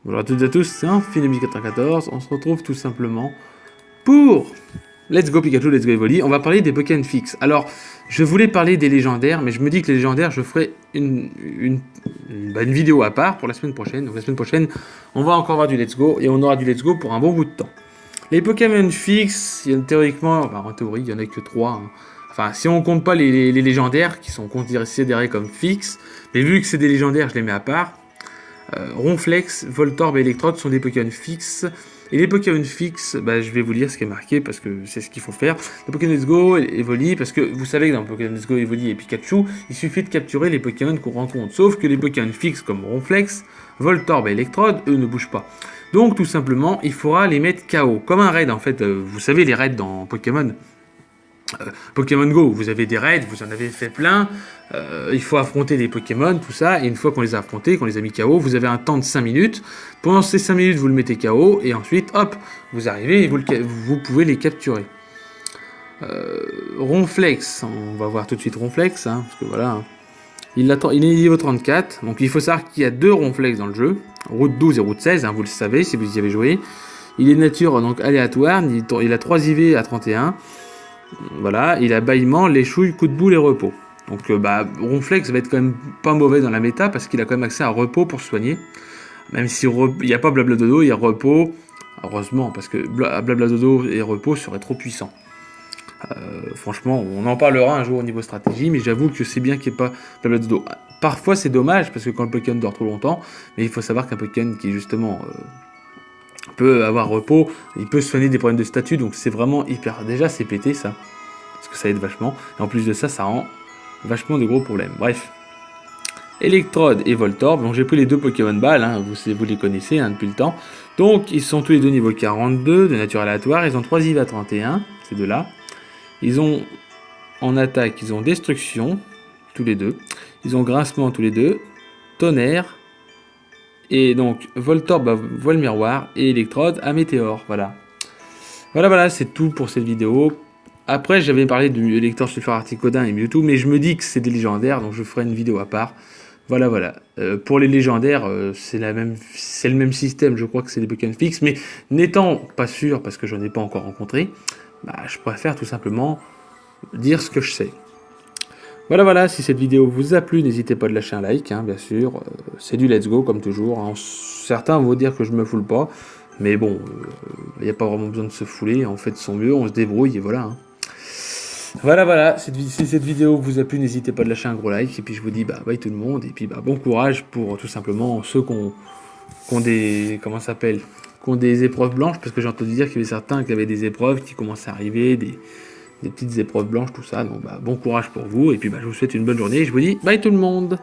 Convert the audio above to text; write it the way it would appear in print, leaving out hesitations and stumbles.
Bonjour à toutes et à tous, c'est Infinity94, on se retrouve tout simplement pour Let's Go Pikachu, Let's Go Evoli. On va parler des Pokémon fixes. Alors, je voulais parler des légendaires, mais je me dis que les légendaires, je ferai une vidéo à part pour la semaine prochaine. Donc la semaine prochaine, on va encore avoir du Let's Go, et on aura du Let's Go pour un bon bout de temps. Les Pokémon fixes, théoriquement, enfin, en théorie, il n'y en a que 3. Hein. Enfin, si on compte pas les légendaires, qui sont considérés comme fixes, mais vu que c'est des légendaires, je les mets à part. Ronflex, Voltorb et Electrode sont des Pokémon fixes. Et les Pokémon fixes, je vais vous lire ce qui est marqué parce que c'est ce qu'il faut faire. Les Pokémon Let's Go, Evoli, parce que vous savez que dans Pokémon Let's Go, Evoli et Pikachu, il suffit de capturer les Pokémon qu'on rencontre. Sauf que les Pokémon fixes comme Ronflex, Voltorb et Electrode, eux ne bougent pas. Donc tout simplement, il faudra les mettre KO. Comme un raid en fait. Vous savez les raids dans Pokémon. Pokémon Go, vous avez des raids, vous en avez fait plein, il faut affronter les Pokémon, tout ça, et une fois qu'on les a affrontés, qu'on les a mis KO, vous avez un temps de 5 minutes, pendant ces 5 minutes vous le mettez KO, et ensuite, hop, vous arrivez et vous pouvez les capturer. Ronflex, on va voir tout de suite Ronflex, hein, parce que voilà, hein. Il est niveau 34, donc il faut savoir qu'il y a 2 Ronflex dans le jeu, route 12 et route 16, hein, vous le savez si vous y avez joué. Il est de nature donc aléatoire, il a 3 IV à 31, voilà, il a bâillement, l'échouille, coup de boule et repos. Donc Ronflex va être quand même pas mauvais dans la méta parce qu'il a quand même accès à repos pour se soigner. Même si il n'y a pas blabla dodo, il y a repos. Heureusement, parce que blabla dodo et repos seraient trop puissants. Franchement, on en parlera un jour au niveau stratégie, mais j'avoue que c'est bien qu'il n'y ait pas blabla dodo. Parfois c'est dommage parce que quand le Pokémon dort trop longtemps, mais il faut savoir qu'un Pokémon qui justement peut avoir repos, il peut soigner des problèmes de statut, donc c'est vraiment hyper. Déjà c'est pété ça, parce que ça aide vachement, et en plus de ça, ça rend vachement de gros problèmes. Bref. Electrode et Voltorb, donc j'ai pris les 2 Pokémon balles, hein, vous les connaissez hein, depuis le temps. Donc ils sont tous les deux niveau 42, de nature aléatoire, ils ont 3 IV à 31, ces deux-là. Ils ont en attaque, ils ont destruction, tous les deux. Ils ont grincement tous les deux, tonnerre. Et donc, Voltorb voile miroir et Electrode à météore, voilà. Voilà, c'est tout pour cette vidéo. Après, j'avais parlé de Elector, Sulfur Articodin et Mewtwo, mais je me dis que c'est des légendaires, donc je ferai une vidéo à part. Voilà. Pour les légendaires, c'est le même système, je crois que c'est des Pokémon fixes, mais n'étant pas sûr, parce que je n'en ai pas encore rencontré, je préfère tout simplement dire ce que je sais. Voilà, si cette vidéo vous a plu, n'hésitez pas à lâcher un like, hein, bien sûr. C'est du let's go, comme toujours. Hein. Certains vont dire que je me foule pas, mais bon, il n'y a pas vraiment besoin de se fouler. On fait de son mieux, on se débrouille, et voilà. Hein. Voilà, si cette vidéo vous a plu, n'hésitez pas à lâcher un gros like. Et puis je vous dis, bye tout le monde. Et puis bon courage pour tout simplement ceux qui ont des... Comment ça s'appelle ? Qui ont des épreuves blanches, parce que j'ai entendu dire qu'il y avait certains qui avaient des épreuves qui commençaient à arriver, des petites épreuves blanches, tout ça. Donc bon courage pour vous, et puis je vous souhaite une bonne journée, et je vous dis bye tout le monde.